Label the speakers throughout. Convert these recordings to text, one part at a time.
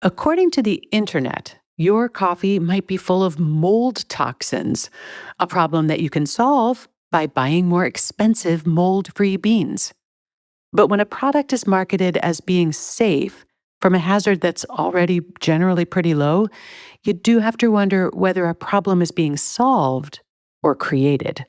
Speaker 1: According to the internet, your coffee might be full of mold toxins, a problem that you can solve by buying more expensive mold-free beans. But when a product is marketed as being safe from a hazard that's already generally pretty low, you do have to wonder whether a problem is being solved or created.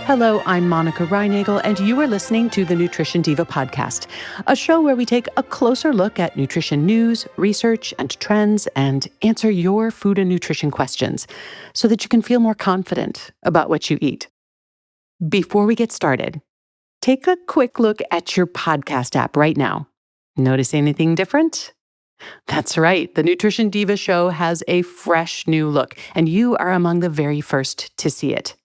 Speaker 1: Hello, I'm Monica Reinagel, and you are listening to the Nutrition Diva podcast, a show where we take a closer look at nutrition news, research, and trends, and answer your food and nutrition questions so that you can feel more confident about what you eat. Before we get started, take a quick look at your podcast app right now. Notice anything different? That's right, the Nutrition Diva show has a fresh new look, and you are among the very first to see it.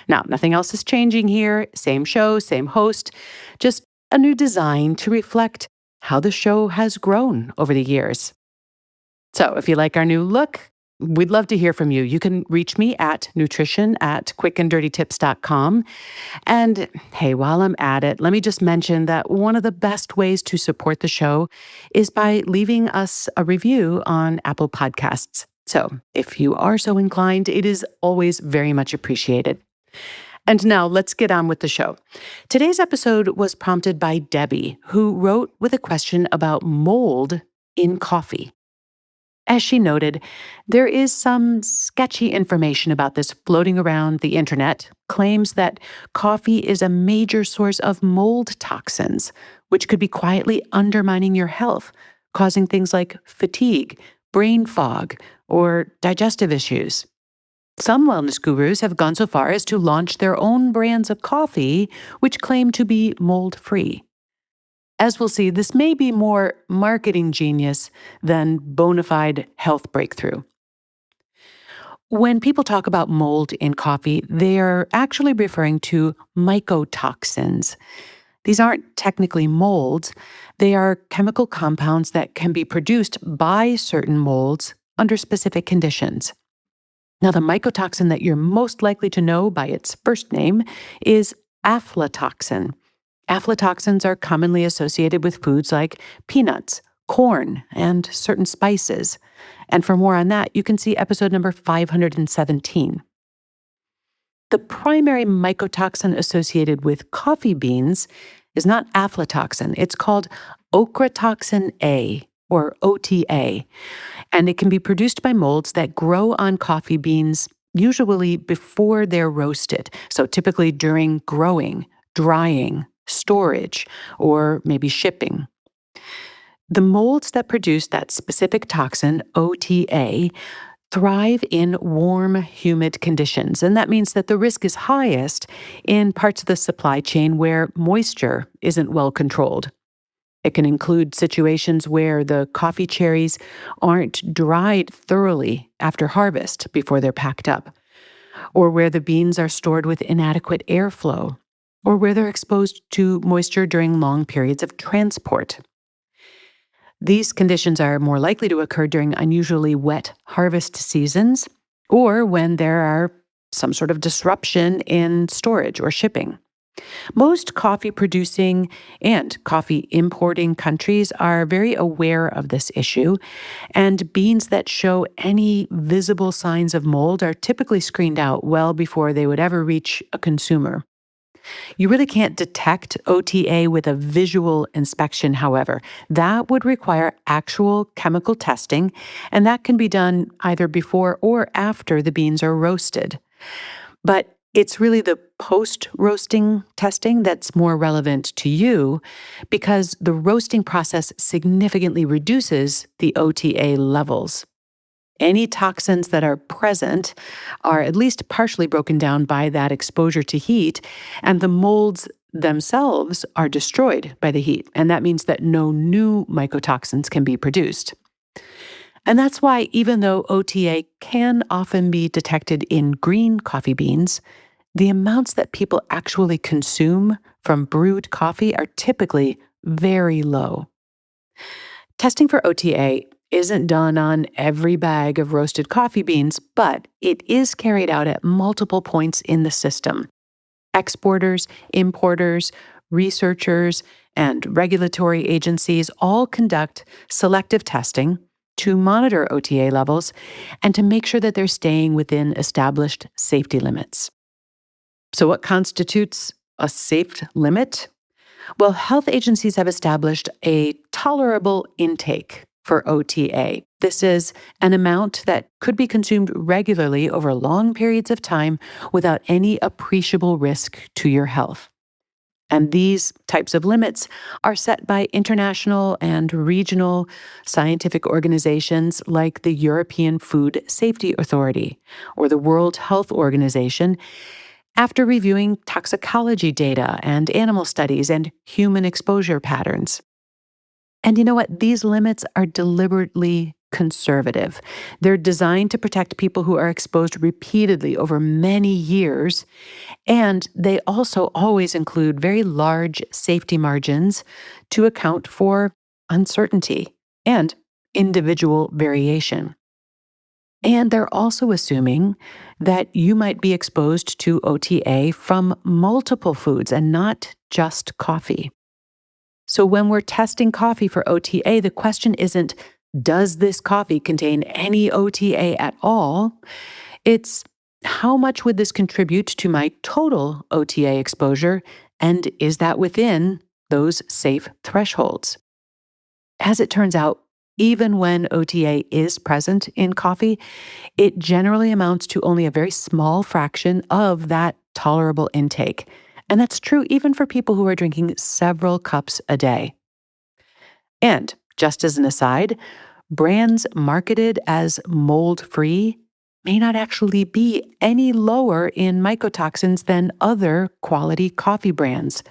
Speaker 1: Now, nothing else is changing here. Same show, same host, just a new design to reflect how the show has grown over the years. So if you like our new look, we'd love to hear from you. You can reach me at nutrition@quickanddirtytips.com. And hey, while I'm at it, let me just mention that one of the best ways to support the show is by leaving us a review on Apple Podcasts. So if you are so inclined, it is always very much appreciated. And now let's get on with the show. Today's episode was prompted by Debbie, who wrote with a question about mold in coffee. As she noted, there is some sketchy information about this floating around the internet, claims that coffee is a major source of mold toxins, which could be quietly undermining your health, causing things like fatigue, brain fog, or digestive issues. Some wellness gurus have gone so far as to launch their own brands of coffee, which claim to be mold-free. As we'll see, this may be more marketing genius than bona fide health breakthrough. When people talk about mold in coffee, they are actually referring to mycotoxins. These aren't technically molds. They are chemical compounds that can be produced by certain molds under specific conditions. Now, the mycotoxin that you're most likely to know by its first name is aflatoxin. Aflatoxins are commonly associated with foods like peanuts, corn, and certain spices. And for more on that, you can see episode number 517. The primary mycotoxin associated with coffee beans is not aflatoxin. It's called Ochratoxin A, or OTA, and it can be produced by molds that grow on coffee beans, usually before they're roasted, so typically during growing, drying, storage, or maybe shipping. The molds that produce that specific toxin, OTA, thrive in warm, humid conditions, and that means that the risk is highest in parts of the supply chain where moisture isn't well controlled. It can include situations where the coffee cherries aren't dried thoroughly after harvest before they're packed up, or where the beans are stored with inadequate airflow, or where they're exposed to moisture during long periods of transport. These conditions are more likely to occur during unusually wet harvest seasons, or when there are some sort of disruption in storage or shipping. Most coffee-producing and coffee-importing countries are very aware of this issue, and beans that show any visible signs of mold are typically screened out well before they would ever reach a consumer. You really can't detect OTA with a visual inspection, however. That would require actual chemical testing, and that can be done either before or after the beans are roasted. But it's really the post-roasting testing that's more relevant to you because the roasting process significantly reduces the OTA levels. Any toxins that are present are at least partially broken down by that exposure to heat, and the molds themselves are destroyed by the heat, and that means that no new mycotoxins can be produced. And that's why even though OTA can often be detected in green coffee beans, the amounts that people actually consume from brewed coffee are typically very low. Testing for OTA isn't done on every bag of roasted coffee beans, but it is carried out at multiple points in the system. Exporters, importers, researchers and regulatory agencies all conduct selective testing to monitor OTA levels and to make sure that they're staying within established safety limits. So, what constitutes a safe limit? Well, health agencies have established a tolerable intake for OTA. This is an amount that could be consumed regularly over long periods of time without any appreciable risk to your health. And these types of limits are set by international and regional scientific organizations like the European Food Safety Authority or the World Health Organization after reviewing toxicology data and animal studies and human exposure patterns. And you know what? These limits are deliberately conservative. They're designed to protect people who are exposed repeatedly over many years, and they also always include very large safety margins to account for uncertainty and individual variation. And they're also assuming that you might be exposed to OTA from multiple foods and not just coffee. So when we're testing coffee for OTA, the question isn't, does this coffee contain any OTA at all? It's, how much would this contribute to my total OTA exposure? And is that within those safe thresholds? As it turns out, even when OTA is present in coffee, it generally amounts to only a very small fraction of that tolerable intake. And that's true even for people who are drinking several cups a day. And just as an aside, brands marketed as mold-free may not actually be any lower in mycotoxins than other quality coffee brands.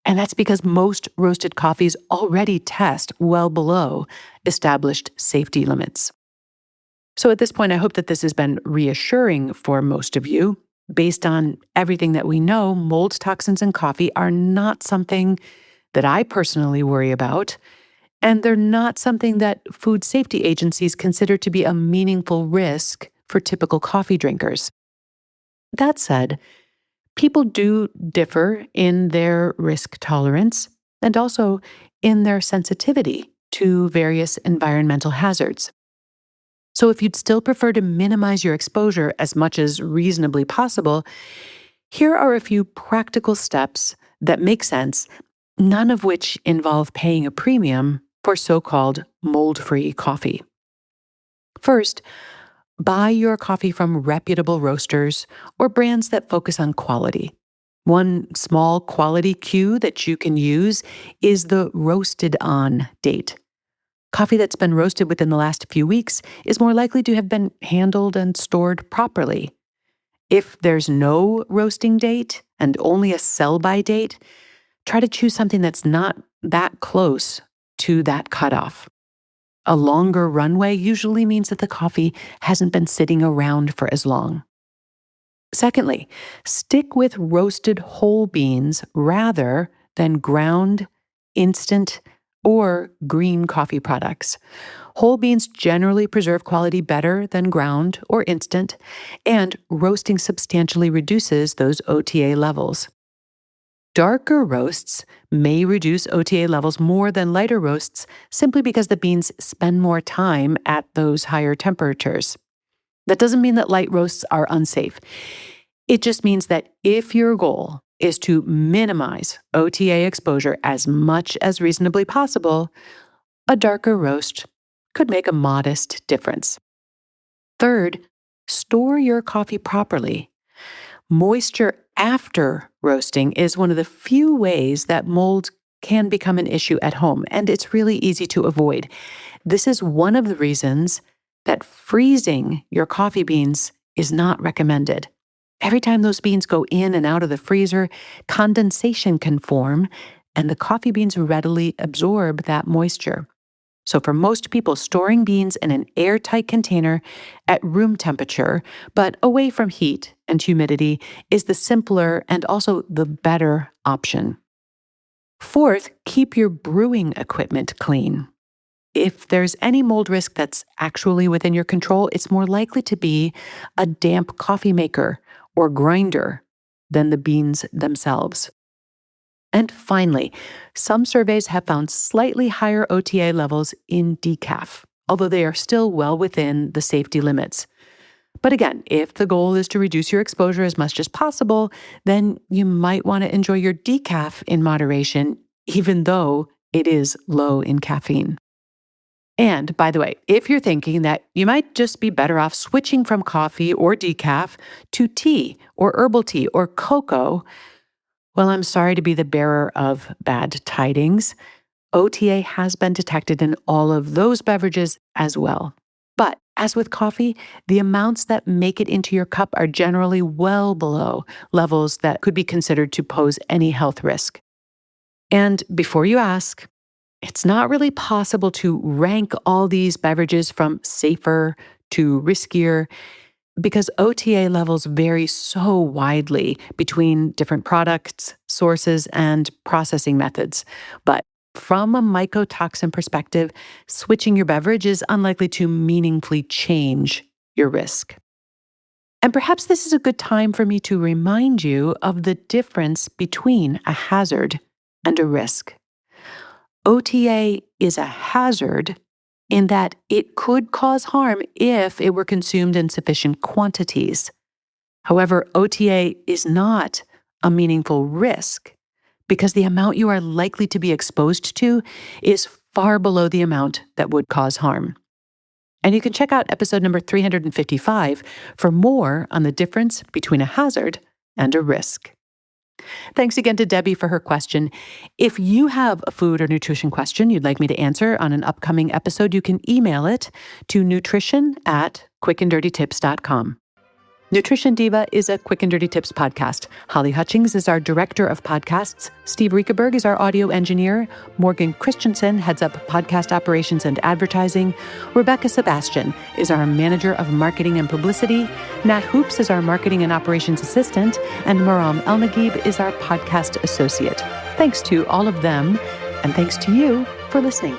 Speaker 1: And that's because most roasted coffees already test well below established safety limits. So at this point, I hope that this has been reassuring for most of you. Based on everything that we know, mold toxins in coffee are not something that I personally worry about, and they're not something that food safety agencies consider to be a meaningful risk for typical coffee drinkers. That said, people do differ in their risk tolerance and also in their sensitivity to various environmental hazards. So if you'd still prefer to minimize your exposure as much as reasonably possible, here are a few practical steps that make sense, none of which involve paying a premium for so-called mold-free coffee. First, buy your coffee from reputable roasters or brands that focus on quality. One small quality cue that you can use is the roasted on date. Coffee that's been roasted within the last few weeks is more likely to have been handled and stored properly. If there's no roasting date and only a sell-by date, try to choose something that's not that close to that cutoff. A longer runway usually means that the coffee hasn't been sitting around for as long. Secondly, stick with roasted whole beans rather than ground, instant, or green coffee products. Whole beans generally preserve quality better than ground or instant, and roasting substantially reduces those OTA levels. Darker roasts may reduce OTA levels more than lighter roasts simply because the beans spend more time at those higher temperatures. That doesn't mean that light roasts are unsafe. It just means that if your goal is to minimize OTA exposure as much as reasonably possible, a darker roast could make a modest difference. Third, store your coffee properly. Moisture after roasting is one of the few ways that mold can become an issue at home, and it's really easy to avoid. This is one of the reasons that freezing your coffee beans is not recommended. Every time those beans go in and out of the freezer, condensation can form, and the coffee beans readily absorb that moisture. So for most people, storing beans in an airtight container at room temperature, but away from heat and humidity, is the simpler and also the better option. Fourth, keep your brewing equipment clean. If there's any mold risk that's actually within your control, it's more likely to be a damp coffee maker or grinder than the beans themselves. And finally, some surveys have found slightly higher OTA levels in decaf, although they are still well within the safety limits. But again, if the goal is to reduce your exposure as much as possible, then you might want to enjoy your decaf in moderation, even though it is low in caffeine. And by the way, if you're thinking that you might just be better off switching from coffee or decaf to tea or herbal tea or cocoa, well, I'm sorry to be the bearer of bad tidings. OTA has been detected in all of those beverages as well. But as with coffee, the amounts that make it into your cup are generally well below levels that could be considered to pose any health risk. And before you ask, it's not really possible to rank all these beverages from safer to riskier because OTA levels vary so widely between different products, sources, and processing methods. But from a mycotoxin perspective, switching your beverage is unlikely to meaningfully change your risk. And perhaps this is a good time for me to remind you of the difference between a hazard and a risk. OTA is a hazard in that it could cause harm if it were consumed in sufficient quantities. However, OTA is not a meaningful risk because the amount you are likely to be exposed to is far below the amount that would cause harm. And you can check out episode number 355 for more on the difference between a hazard and a risk. Thanks again to Debbie for her question. If you have a food or nutrition question you'd like me to answer on an upcoming episode, you can email it to nutrition@quickanddirtytips.com. Nutrition Diva is a Quick and Dirty Tips podcast. Holly Hutchings is our director of podcasts. Steve Riekeberg is our audio engineer. Morgan Christensen heads up podcast operations and advertising. Rebecca Sebastian is our manager of marketing and publicity. Nat Hoops is our marketing and operations assistant. And Maram Elnagib is our podcast associate. Thanks to all of them, and thanks to you for listening.